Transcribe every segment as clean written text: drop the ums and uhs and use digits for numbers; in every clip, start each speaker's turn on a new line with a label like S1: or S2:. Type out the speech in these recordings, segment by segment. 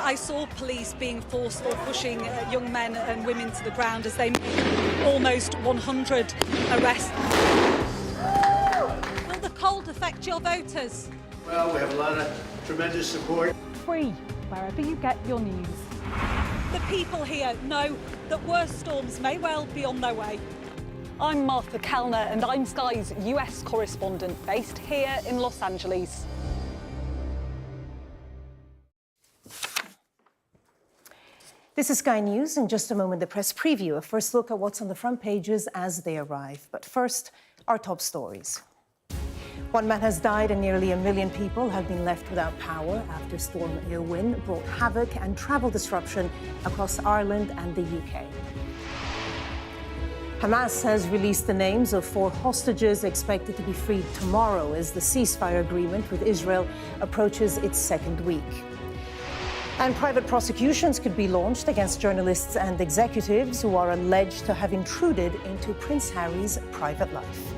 S1: I saw police being forceful, pushing young men and women to the ground as they made almost 100 arrests. Will the cold affect your voters?
S2: Well, we have a lot of tremendous support.
S3: Free, wherever you get your news.
S1: The people here know that worse storms may well be on their way.
S3: I'm Martha Kellner and I'm Sky's US correspondent based here in Los Angeles.
S4: This is Sky News. In just a moment, the press preview. A first look at what's on the front pages as they arrive. But first, our top stories. One man has died and nearly 1 million people have been left without power after Storm Eowyn brought havoc and travel disruption across Ireland and the UK. Hamas has released the names of 4 hostages expected to be freed tomorrow as the ceasefire agreement with Israel approaches its second week. And private prosecutions could be launched against journalists and executives who are alleged to have intruded into Prince Harry's private life.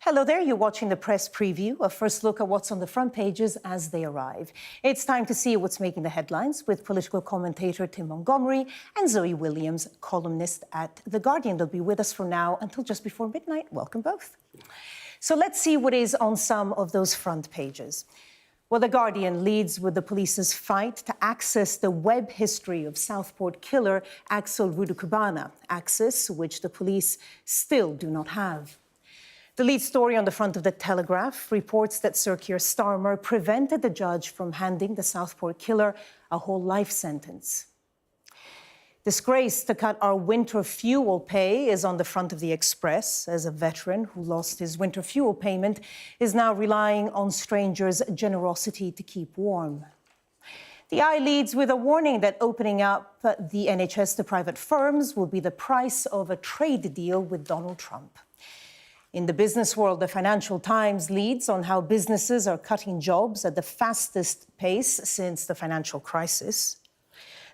S4: Hello there, you're watching the press preview, a first look at what's on the front pages as they arrive. It's time to see what's making the headlines with political commentator Tim Montgomery and Zoe Williams, columnist at The Guardian. They'll be with us from now until just before midnight. Welcome both. So let's see what is on some of those front pages. Well, The Guardian leads with the police's fight to access the web history of Southport killer Axel Rudukubana, access which the police still do not have. The lead story on the front of The Telegraph reports that Sir Keir Starmer prevented the judge from handing the Southport killer a whole life sentence. Disgrace to cut our winter fuel pay is on the front of The Express, as a veteran who lost his winter fuel payment is now relying on strangers' generosity to keep warm. The Eye leads with a warning that opening up the NHS to private firms will be the price of a trade deal with Donald Trump. In the business world, the Financial Times leads on how businesses are cutting jobs at the fastest pace since the financial crisis.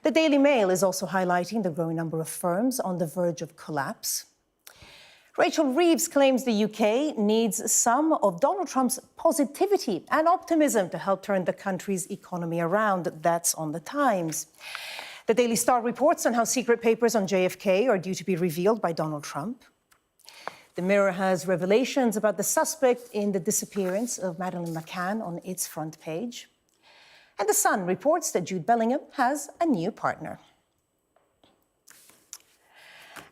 S4: The Daily Mail is also highlighting the growing number of firms on the verge of collapse. Rachel Reeves claims the UK needs some of Donald Trump's positivity and optimism to help turn the country's economy around. That's on the Times. The Daily Star reports on how secret papers on JFK are due to be revealed by Donald Trump. The Mirror has revelations about the suspect in the disappearance of Madeleine McCann on its front page. And The Sun reports that Jude Bellingham has a new partner.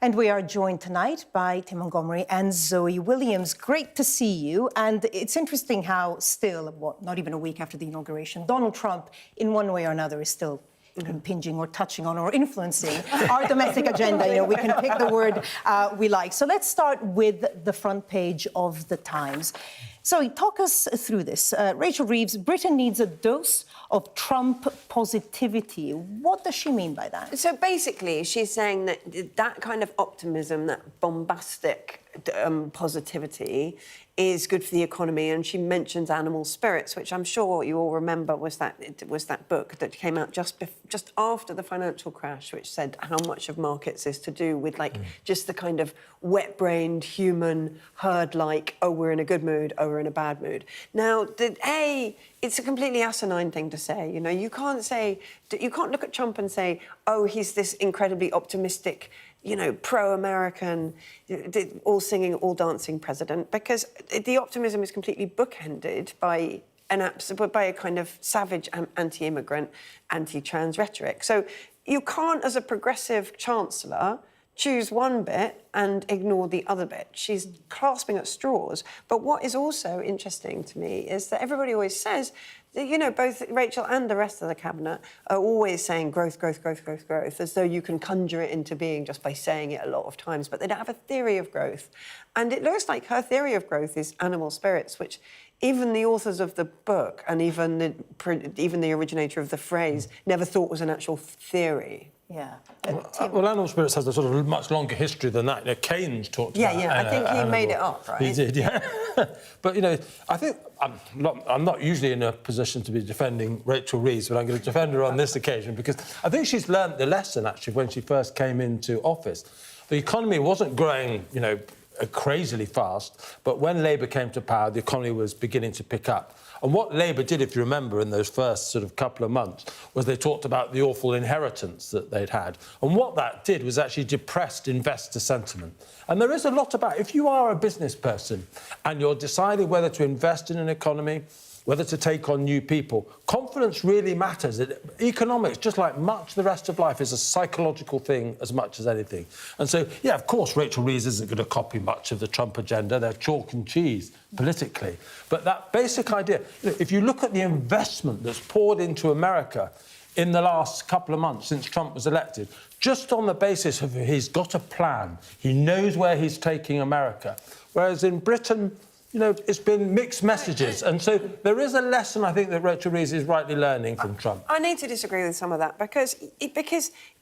S4: And we are joined tonight by Tim Montgomery and Zoe Williams. Great to see you. And it's interesting how still, not even a week after the inauguration, Donald Trump, in one way or another, is still impinging or touching on or influencing our domestic agenda. You know, we can pick the word we like. So let's start with the front page of The Times. So talk us through this. Rachel Reeves, Britain needs a dose of Trump positivity. What does she mean by that?
S5: So basically, she's saying that that kind of optimism, that bombastic positivity is good for the economy, and she mentions Animal Spirits, which I'm sure you all remember was that book that came out just after the financial crash, which said how much of markets is to do with just the kind of wet-brained human herd-like, oh, we're in a good mood, oh, we're in a bad mood. Now, it's a completely asinine thing to say. You know, you can't look at Trump and say, oh, he's this incredibly optimistic, you know, pro-American, all-singing, all-dancing president, because the optimism is completely bookended by a kind of savage anti-immigrant, anti-trans rhetoric. So you can't, as a progressive chancellor, choose one bit and ignore the other bit. She's clasping at straws. But what is also interesting to me is that everybody always says that, you know, both Rachel and the rest of the cabinet are always saying growth, growth, growth, growth, growth, as though you can conjure it into being just by saying it a lot of times. But they don't have a theory of growth. And it looks like her theory of growth is Animal Spirits, which even the authors of the book and even the originator of the phrase never thought was an actual theory.
S4: Yeah.
S6: Well, Animal Spirits has a sort of much longer history than that. You know, Keynes talked about.
S5: Yeah, I think he made it up, right?
S6: He did, yeah. But you know, I think I'm not usually in a position to be defending Rachel Reeves, but I'm going to defend her on this occasion because I think she's learnt the lesson actually when she first came into office. The economy wasn't growing, you know, crazily fast. But when Labour came to power, the economy was beginning to pick up. And what Labour did, if you remember, in those first sort of couple of months, was they talked about the awful inheritance that they'd had. And what that did was actually depressed investor sentiment. And there is a lot about, if you are a business person and you're deciding whether to invest in an economy, whether to take on new people, confidence really matters. Economics, just like much of the rest of life, is a psychological thing as much as anything. And so, yeah, of course, Rachel Reeves isn't going to copy much of the Trump agenda. They're chalk and cheese politically. But that basic idea, if you look at the investment that's poured into America in the last couple of months since Trump was elected, just on the basis of he's got a plan, he knows where he's taking America, whereas in Britain, you know, it's been mixed messages. And so there is a lesson, I think, that Rachel Reeves is rightly learning from Trump.
S5: I need to disagree with some of that because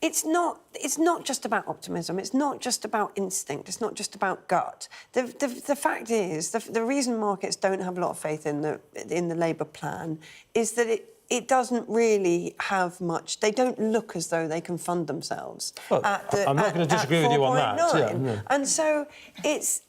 S5: it's not just about optimism. It's not just about instinct. It's not just about gut. The fact is, the reason markets don't have a lot of faith in the Labour plan is that it doesn't really have much. They don't look as though they can fund themselves.
S6: Well, I'm not going to disagree with you on that. Yeah.
S5: And so it's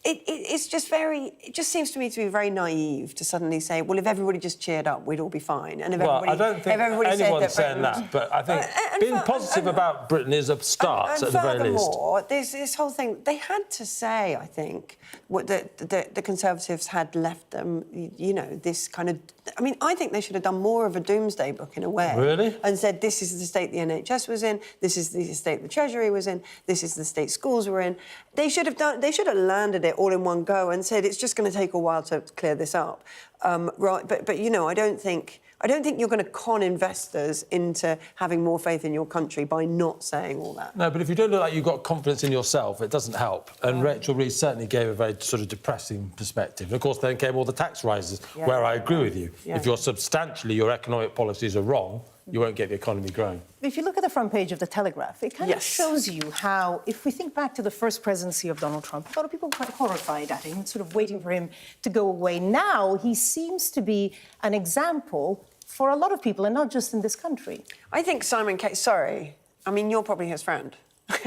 S5: just very. It just seems to me to be very naive to suddenly say, well, if everybody just cheered up, we'd all be fine. And if
S6: well, I don't think anyone's saying that, but I think being positive about Britain is a start at the very least.
S5: Furthermore, this whole thing, they had to say, I think, what the Conservatives had left them. You know, this kind of. I mean, I think they should have done more of a doomsday book in a way.
S6: Really?
S5: And said, this is the state the NHS was in, this is the state the Treasury was in, this is the state schools were in. They should have landed it all in one go and said, it's just going to take a while to clear this up. Right, but you know, I don't think you're going to con investors into having more faith in your country by not saying all that.
S6: No, but if you don't look like you've got confidence in yourself, it doesn't help. And Rachel Reeves certainly gave a very sort of depressing perspective. And of course, then came all the tax rises, where I agree with you. Yeah. If your economic policies are wrong, you won't get the economy growing.
S4: If you look at the front page of The Telegraph, it kind of shows you how, if we think back to the first presidency of Donald Trump, a lot of people were quite horrified at him, sort of waiting for him to go away. Now, he seems to be an example for a lot of people, and not just in this country.
S5: I think Simon Case... Sorry. I mean, you're probably his friend. I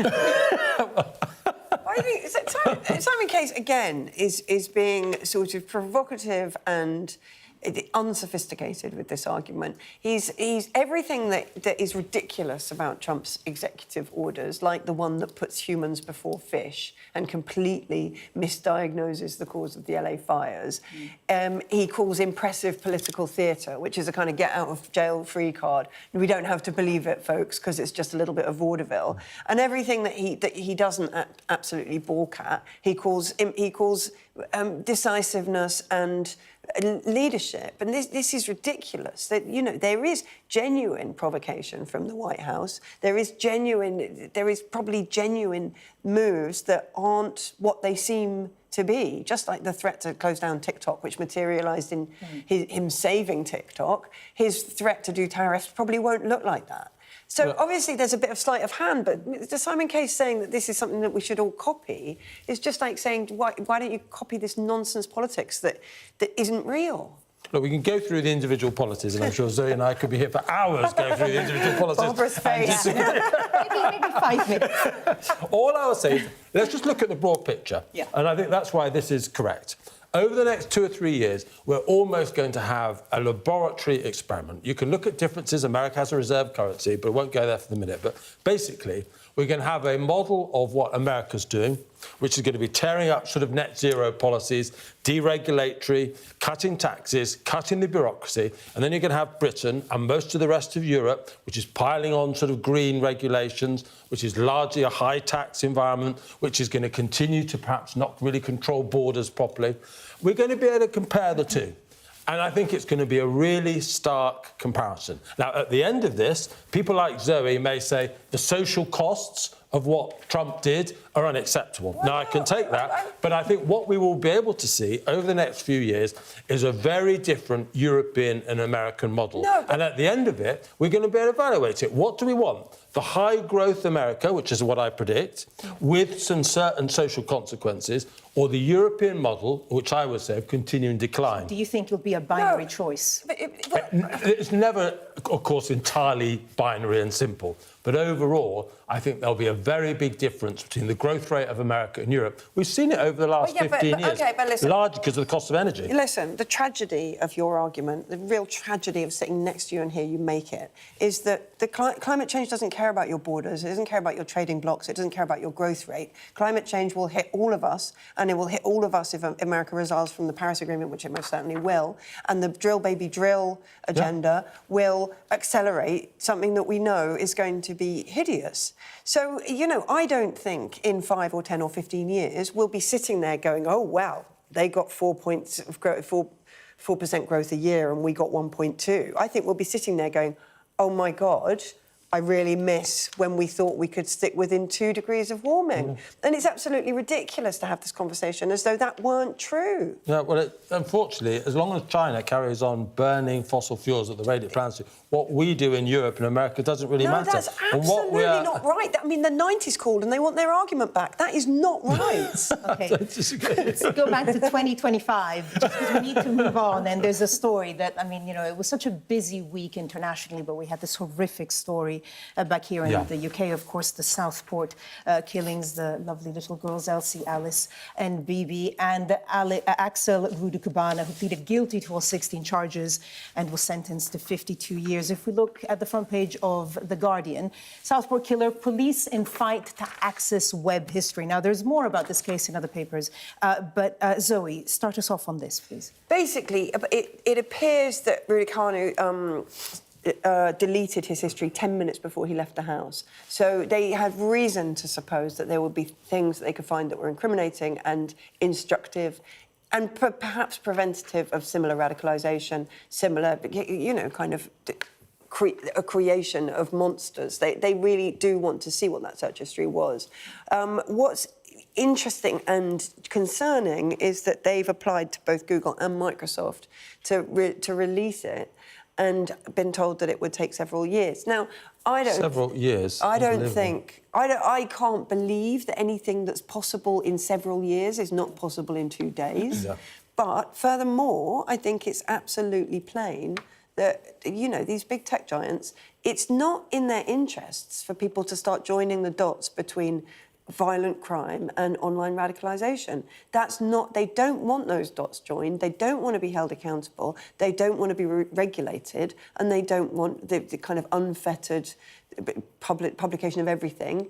S5: think Simon Case, again, is being sort of provocative and unsophisticated with this argument. He's everything that is ridiculous about Trump's executive orders, like the one that puts humans before fish and completely misdiagnoses the cause of the LA fires. He calls impressive political theatre, which is a kind of get-out-of-jail-free card. We don't have to believe it, folks, because it's just a little bit of vaudeville. And everything that he doesn't absolutely balk at, he calls decisiveness and leadership, and this is ridiculous. That, you know, there is genuine provocation from the White House. There is probably genuine moves that aren't what they seem to be. Just like the threat to close down TikTok, which materialised in him saving TikTok, his threat to do tariffs probably won't look like that. So obviously there's a bit of sleight of hand, but the Simon Case saying that this is something that we should all copy is just like saying, why don't you copy this nonsense politics that isn't real?
S6: Look, we can go through the individual policies, and I'm sure Zoe and I could be here for hours going through the individual policies.
S5: Barbara's face.
S4: maybe 5 minutes.
S6: All I will say is, let's just look at the broad picture.
S4: Yeah.
S6: And I think that's why this is correct. Over the next 2 or 3 years, we're almost going to have a laboratory experiment. You can look at differences. America has a reserve currency, but I won't go there for the minute. But basically, we're going to have a model of what America's doing, which is going to be tearing up sort of net zero policies, deregulatory, cutting taxes, cutting the bureaucracy. And then you're going to have Britain and most of the rest of Europe, which is piling on sort of green regulations, which is largely a high tax environment, which is going to continue to perhaps not really control borders properly. We're going to be able to compare the two. And I think it's going to be a really stark comparison. Now, at the end of this, people like Zoe may say the social costs of what Trump did are unacceptable. Now, I can take that, but I think what we will be able to see over the next few years is a very different European and American model. And at the end of it, we're going to be able to evaluate it. What do we want? The high-growth America, which is what I predict, with some certain social consequences, or the European model, which I would say continuing decline.
S4: Do you think it'll be a binary choice?
S6: It's never, of course, entirely binary and simple. But overall, I think there'll be a very big difference between the growth rate of America and Europe. We've seen it over the last 15 years, largely because of the cost of energy.
S5: Listen, the tragedy of your argument, the real tragedy of sitting next to you and here you make it, is that the climate change doesn't care about your borders, it doesn't care about your trading blocks, it doesn't care about your growth rate. Climate change will hit all of us, and it will hit all of us if America resides from the Paris Agreement, which it most certainly will, and the drill, baby, drill agenda will accelerate something that we know is going to be hideous. So, you know, I don't think in 5 or 10 or 15 years we'll be sitting there going, oh, wow, they got 4 points of growth, 4% growth a year and we got 1.2. I think we'll be sitting there going, oh, my God, I really miss when we thought we could stick within 2 degrees of warming. And it's absolutely ridiculous to have this conversation as though that weren't true.
S6: Yeah, well, unfortunately, as long as China carries on burning fossil fuels at the rate it plans to, what we do in Europe and America doesn't really matter.
S5: No, that's absolutely not right. I mean, the 90s called and they want their argument back. That is not right.
S4: OK, so go back to 2025, just because we need to move on. And there's a story that, I mean, you know, it was such a busy week internationally, but we had this horrific story back here in the UK, of course, the Southport killings, the lovely little girls, Elsie, Alice and Bibi, and Axel Rudukubana, who pleaded guilty to all 16 charges and was sentenced to 52 years. If we look at the front page of The Guardian, Southport killer, police in fight to access web history. Now, there's more about this case in other papers, but Zoe, start us off on this, please.
S5: Basically, it appears that Rudukubana deleted his history 10 minutes before he left the house. So they had reason to suppose that there would be things that they could find that were incriminating and instructive and perhaps preventative of similar radicalisation, similar, you know, kind of a creation of monsters. They really do want to see what that search history was. What's interesting and concerning is that they've applied to both Google and Microsoft to release it and been told that it would take several years. Now, I don't...
S6: Several years?
S5: I don't think... I can't believe that anything that's possible in several years is not possible in 2 days.
S6: Yeah.
S5: But furthermore, I think it's absolutely plain that, you know, these big tech giants, it's not in their interests for people to start joining the dots between violent crime and online radicalisation. That's not... They don't want those dots joined. They don't want to be held accountable. They don't want to be regulated, and they don't want the kind of unfettered publication of everything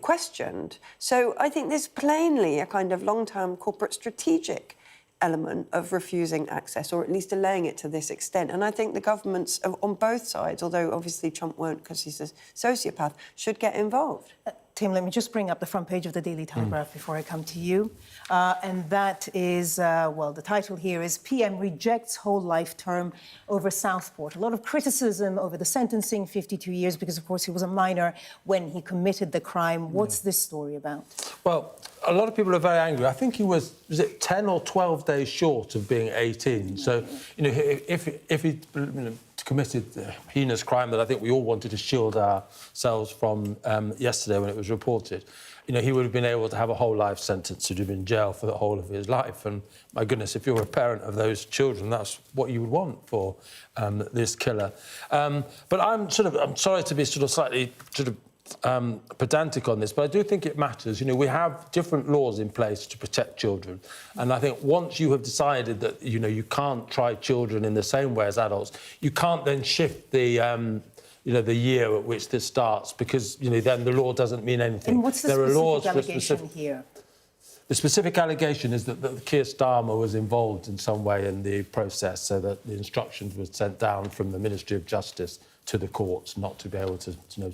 S5: questioned. So I think there's plainly a kind of long-term corporate strategic element of refusing access, or at least delaying it to this extent. And I think the governments on both sides, although obviously Trump won't because he's a sociopath, should get involved.
S4: Tim, let me just bring up the front page of the Daily Telegraph before I come to you. And that is, well, the title here is PM rejects whole life term over Southport. A lot of criticism over the sentencing, 52 years, because, of course, he was a minor when he committed the crime. What's this story about?
S6: Well, a lot of people are very angry. I think he was it 10 or 12 days short of being 18? So, you know, if he committed the heinous crime that I think we all wanted to shield ourselves from yesterday when it was reported, you know, he would have been able to have a whole life sentence. He'd have been in jail for the whole of his life. And, my goodness, if you're a parent of those children, that's what you would want for this killer. But I'm sorry to be slightly pedantic on this, but I do think it matters. You know, we have different laws in place to protect children, and I think once you have decided that, you know, you can't try children in the same way as adults, you can't then shift the you know, the year at which this starts, because, you know, then the law doesn't mean anything.
S4: And what's the specific allegation here?
S6: The specific allegation is that Keir Starmer was involved in some way in the process, so that the instructions were sent down from the Ministry of Justice to the courts not to be able to, you know,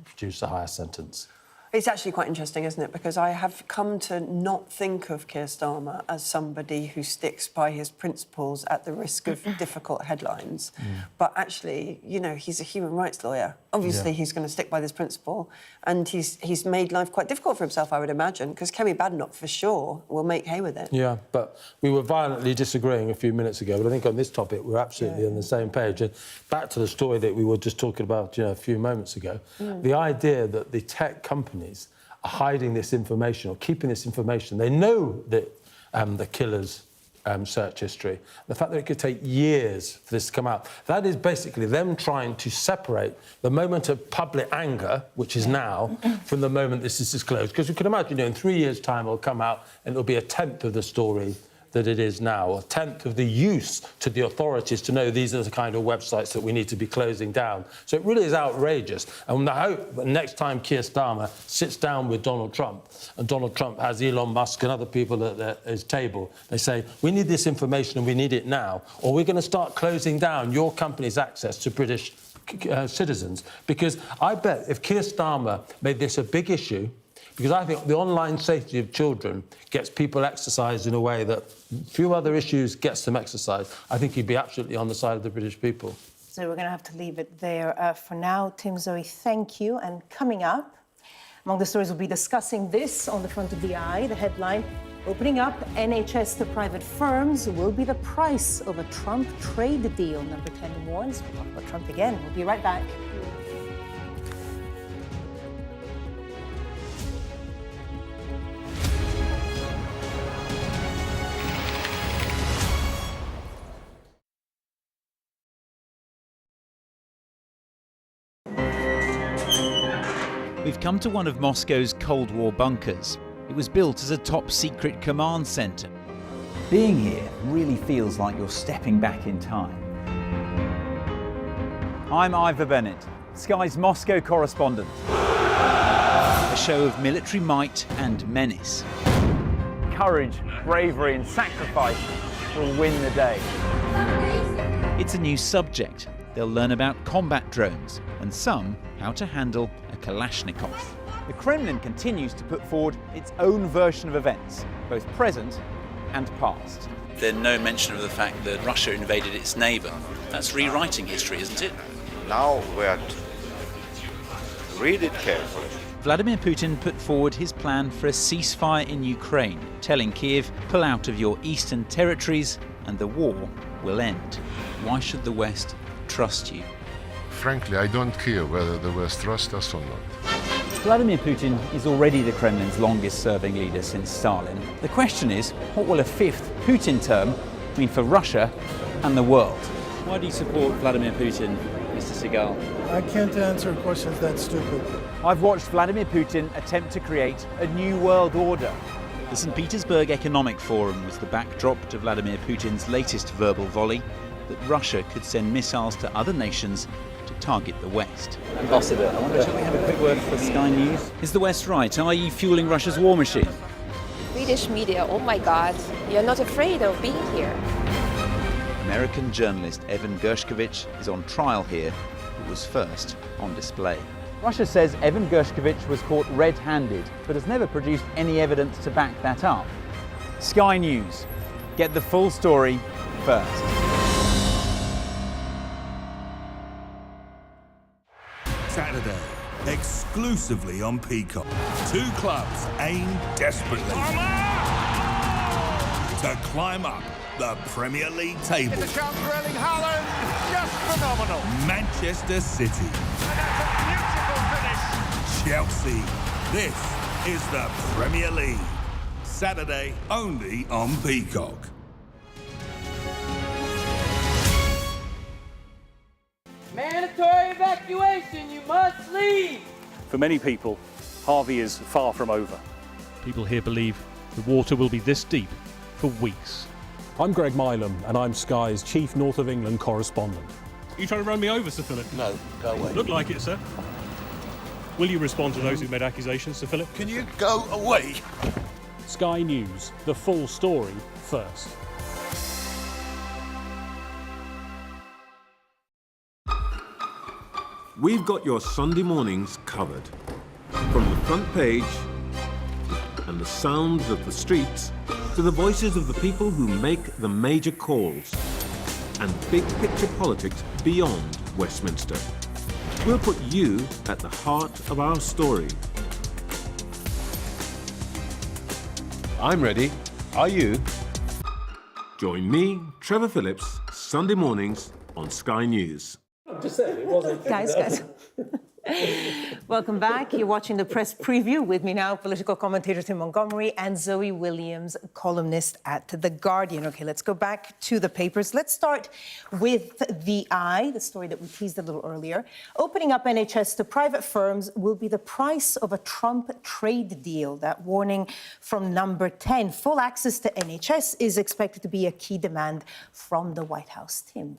S6: produce a higher sentence.
S5: It's actually quite interesting, isn't it? Because I have come to not think of Keir Starmer as somebody who sticks by his principles at the risk of difficult headlines. But actually, you know, he's a human rights lawyer. Obviously, he's going to stick by this principle. And he's made life quite difficult for himself, I would imagine, because Kemi Badenoch, for sure, will make hay with it. Yeah,
S6: but we were violently disagreeing a few minutes ago, but I think on this topic we're absolutely on the same page. And back to the story that we were just talking about, you know, a few moments ago, the idea that the tech companies are hiding this information or keeping this information. They know that the killers search history. The fact that it could take years for this to come out, that is basically them trying to separate the moment of public anger, which is now, from the moment this is disclosed. Because you can imagine, in 3 years' time it'll come out and it'll be a tenth of the story that it is now, a tenth of the use to the authorities to know these are the kind of websites that we need to be closing down. So it really is outrageous. And I hope that next time Keir Starmer sits down with Donald Trump, and Donald Trump has Elon Musk and other people at his table, they say, we need this information and we need it now, or we're going to start closing down your company's access to British citizens. Because I bet if Keir Starmer made this a big issue, because I think the online safety of children gets people exercised in a way that few other issues gets them exercised, I think he'd be absolutely on the side of the British people.
S4: So we're going to have to leave it there for now. Tim, Zoe, thank you. And coming up, among the stories we'll be discussing this on the front of the eye, the headline, opening up NHS to private firms will be the price of a Trump trade deal. Number 10 warns. We'll talk about Trump again. We'll be right back.
S7: We've come to one of Moscow's Cold War bunkers. It was built as a top-secret command centre.
S8: Being here really feels like you're stepping back in time. I'm Ivor Bennett, Sky's Moscow correspondent.
S7: A show of military might and menace.
S8: Courage, bravery and sacrifice will win the day.
S7: It's a new subject. They'll learn about combat drones and some how to handle a Kalashnikov.
S8: The Kremlin continues to put forward its own version of events, both present and past.
S7: There's no mention of the fact that Russia invaded its neighbour. That's rewriting history, isn't it?
S9: Now we have to read it carefully.
S7: Vladimir Putin put forward his plan for a ceasefire in Ukraine, telling Kiev, pull out of your eastern territories and the war will end. Why should the West trust you?
S9: Frankly, I don't care whether the West trusts us or not.
S8: Vladimir Putin is already the Kremlin's longest-serving leader since Stalin. The question is, what will a fifth Putin term mean for Russia and the world?
S7: Why do you support Vladimir Putin, Mr. Segal?
S10: I can't answer questions that stupid.
S8: I've watched Vladimir Putin attempt to create a new world order.
S7: The St. Petersburg Economic Forum was the backdrop to Vladimir Putin's latest verbal volley that Russia could send missiles to other nations to target the West.
S8: Ambassador, I wonder, shall we have a quick word for Sky News?
S7: Is the West right? Are you fueling Russia's war machine?
S11: Swedish media, oh my God, you're not afraid of being here.
S7: American journalist Evan Gershkovich is on trial here, but was first on display.
S8: Russia says Evan Gershkovich was caught red-handed, but has never produced any evidence to back that up. Sky News. Get the full story first.
S12: Saturday, exclusively on Peacock. Two clubs aim desperately to climb up the Premier League table.
S13: It's a chance for Erling Haaland, just phenomenal.
S12: Manchester City.
S13: And that's a beautiful finish.
S12: Chelsea. This is the Premier League. Saturday, only on Peacock.
S14: Mandatory evacuation, you must leave!
S15: For many people, Harvey is far from over.
S16: People here believe the water will be this deep for weeks.
S17: I'm Greg Milam and I'm Sky's Chief North of England correspondent.
S16: Are you trying to run me over, Sir Philip?
S9: No, go away.
S16: Look like it, sir. Will you respond to those who made accusations, Sir Philip?
S12: Can you go away?
S17: Sky News, the full story first.
S18: We've got your Sunday mornings covered. From the front page and the sounds of the streets to the voices of the people who make the major calls and big picture politics beyond Westminster. We'll put you at the heart of our story.
S6: I'm ready. Are you?
S18: Join me, Trevor Phillips, Sunday mornings on Sky News.
S6: I'm just saying, it wasn't.
S4: Guys. Welcome back. You're watching the press preview with me now, political commentator Tim Montgomery and Zoe Williams, columnist at The Guardian. OK, let's go back to the papers. Let's start with the Eye, the story that we teased a little earlier. Opening up NHS to private firms will be the price of a Trump trade deal. That warning from Number 10. Full access to NHS is expected to be a key demand from the White House. Tim.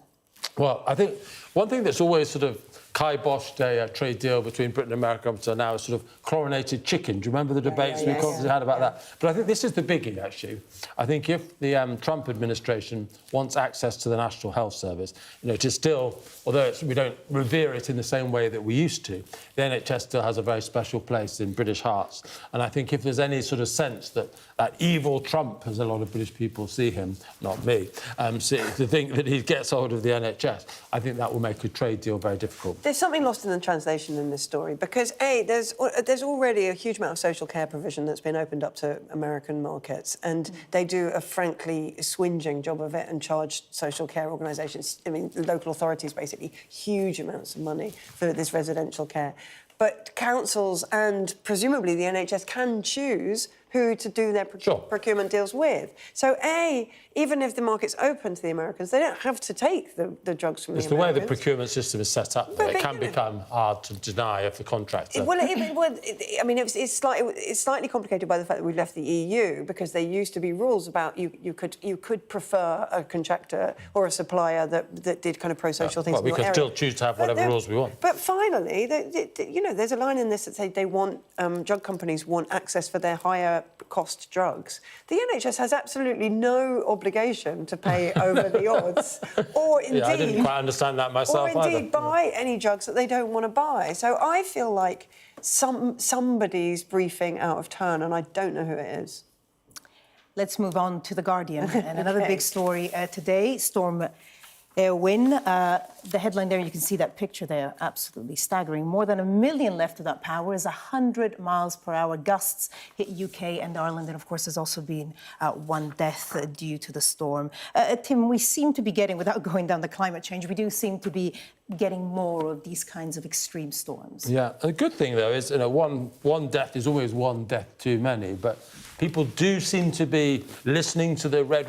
S6: Well, I think one thing that's always sort of kiboshed a trade deal between Britain and America up until now is sort of chlorinated chicken. Do you remember the debates we constantly had about that? But I think this is the biggie, actually. I think if the Trump administration wants access to the National Health Service, you know, it is still, although we don't revere it in the same way that we used to, the NHS still has a very special place in British hearts. And I think if there's any sort of sense that that evil Trump, as a lot of British people see him, not me, to think that he gets hold of the NHS, I think that will make a trade deal very difficult.
S5: There's something lost in the translation in this story because, A, there's already a huge amount of social care provision that's been opened up to American markets, and they do a frankly swinging job of it and charge social care organisations, I mean, local authorities, basically, huge amounts of money for this residential care. But councils and presumably the NHS can choose who to do their procurement deals with. So, A, even if the market's open to the Americans, they don't have to take the drugs from the Americans.
S6: It's the way the procurement system is set up, that it can become hard to deny if the contractor...
S5: It's slightly complicated by the fact that we've left the EU, because there used to be rules about you could prefer a contractor or a supplier that did kind of pro-social things.
S6: Well, we can still choose to have whatever rules we want.
S5: But finally, there's a line in this that says they want drug companies want access for their higher cost drugs. The NHS has absolutely no obligation to pay over the odds, or indeed...
S6: I didn't quite understand that myself
S5: or indeed buy any drugs that they don't want to buy. So I feel like somebody's briefing out of turn, and I don't know who it is.
S4: Let's move on to The Guardian. And another big story today, Storm Win. The headline there, you can see that picture there, absolutely staggering. More than 1 million left without power as 100 miles per hour gusts hit UK and Ireland. And of course, there's also been one death due to the storm. Tim, we seem to be getting, without going down the climate change, we do seem to be getting more of these kinds of extreme storms.
S6: Yeah, the good thing, though, is, you know, one death is always one death too many, but people do seem to be listening to the red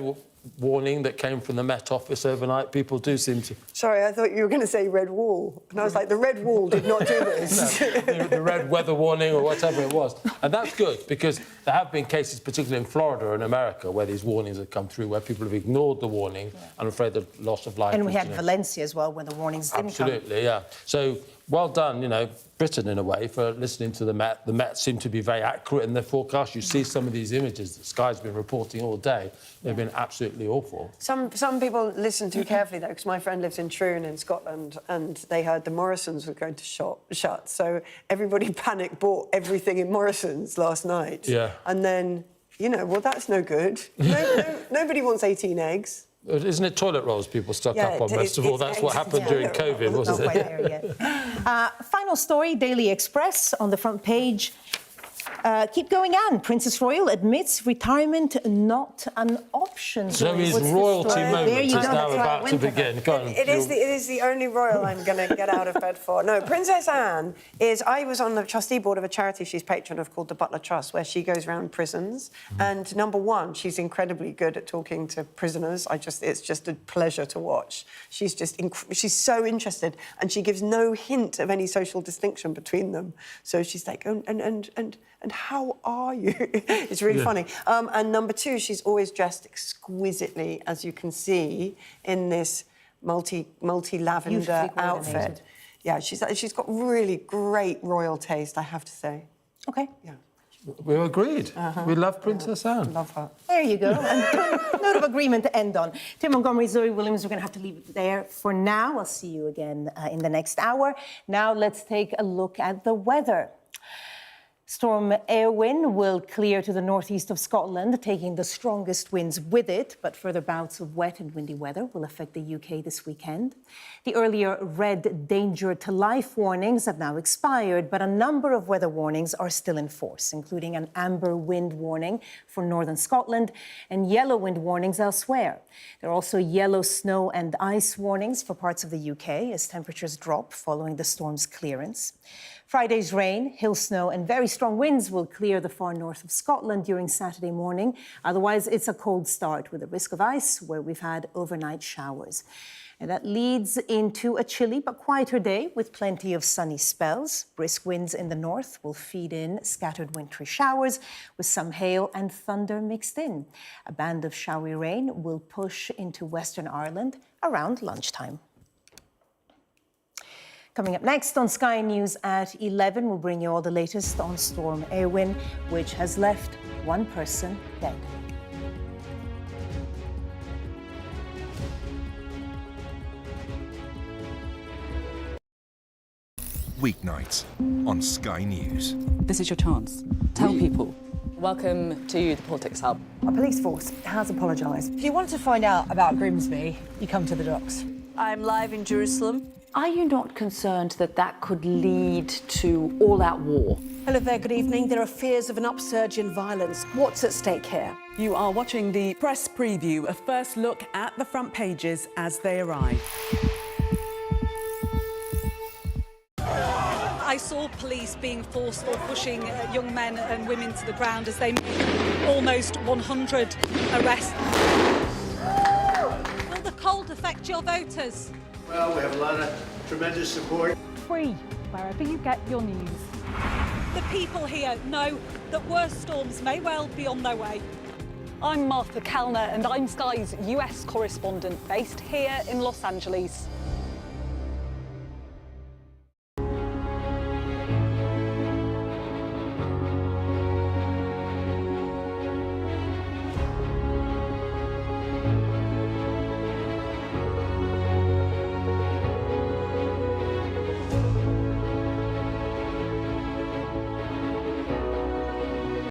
S6: warning that came from the Met Office overnight. People do seem to...
S5: Sorry, I thought you were going to say red wall. And I was like, the red wall did not do this.
S6: No, the red weather warning or whatever it was. And that's good, because there have been cases, particularly in Florida and America, where these warnings have come through, where people have ignored the warning and I'm afraid the loss of life...
S4: And we had Valencia as well, when the warnings didn't come.
S6: Absolutely, yeah. So, well done, you know, Britain, in a way, for listening to the Met. The Met seem to be very accurate in their forecast. You see some of these images that Sky's been reporting all day. They've been absolutely awful.
S5: Some people listen too carefully, though, because my friend lives in Troon in Scotland, and they heard the Morrisons were going to shut. So everybody panic bought everything in Morrisons last night.
S6: Yeah.
S5: And then, you know, well, that's no good. Nobody wants 18 eggs.
S6: Isn't it toilet rolls people stock up on, most of all? That's what happened during COVID, wasn't it?
S4: Not quite there yet. Final story, Daily Express, on the front page. Keep going on. Princess Royal admits retirement not an option.
S6: Zoe's royalty moment is now about to begin. Go on.
S5: It is the only royal I'm going to get out of bed for. No, Princess Anne is... I was on the trustee board of a charity she's patron of called the Butler Trust, where she goes around prisons. And number one, she's incredibly good at talking to prisoners. It's just a pleasure to watch. She's she's so interested, and she gives no hint of any social distinction between them. So she's like, and how are you? It's really funny. And number two, she's always dressed exquisitely, as you can see, in this multi-lavender outfit. Yeah, she's got really great royal taste, I have to say.
S4: OK.
S5: Yeah.
S6: We agreed. We love Princess Anne.
S5: Love her.
S4: There you go. And note of agreement to end on. Tim Montgomery, Zoe Williams, we're going to have to leave it there for now. I'll see you again in the next hour. Now let's take a look at the weather. Storm Airwin will clear to the northeast of Scotland, taking the strongest winds with it, but further bouts of wet and windy weather will affect the UK this weekend. The earlier red danger to life warnings have now expired, but a number of weather warnings are still in force, including an amber wind warning for northern Scotland and yellow wind warnings elsewhere. There are also yellow snow and ice warnings for parts of the UK as temperatures drop following the storm's clearance. Friday's rain, hail, snow and very strong winds will clear the far north of Scotland during Saturday morning. Otherwise, it's a cold start with a risk of ice where we've had overnight showers. And that leads into a chilly but quieter day with plenty of sunny spells. Brisk winds in the north will feed in scattered wintry showers with some hail and thunder mixed in. A band of showery rain will push into Western Ireland around lunchtime. Coming up next on Sky News at 11, we'll bring you all the latest on Storm Airwin, which has left one person dead.
S19: Weeknights on Sky News.
S20: This is your chance. Tell people. Welcome to the Politics Hub.
S21: Our police force has apologised. If you want to find out about Grimsby, you come to the docks.
S22: I'm live in Jerusalem.
S20: Are you not concerned that that could lead to all-out war?
S22: Hello there, good evening. There are fears of an upsurge in violence. What's at stake here?
S23: You are watching the press preview, a first look at the front pages as they arrive.
S1: I saw police being forceful, pushing young men and women to the ground as they made almost 100 arrests. Will the cold affect your voters?
S2: Well, we have a lot of tremendous support.
S3: Free, wherever you get your news.
S1: The people here know that worse storms may well be on their way.
S3: I'm Martha Kellner and I'm Sky's US correspondent based here in Los Angeles.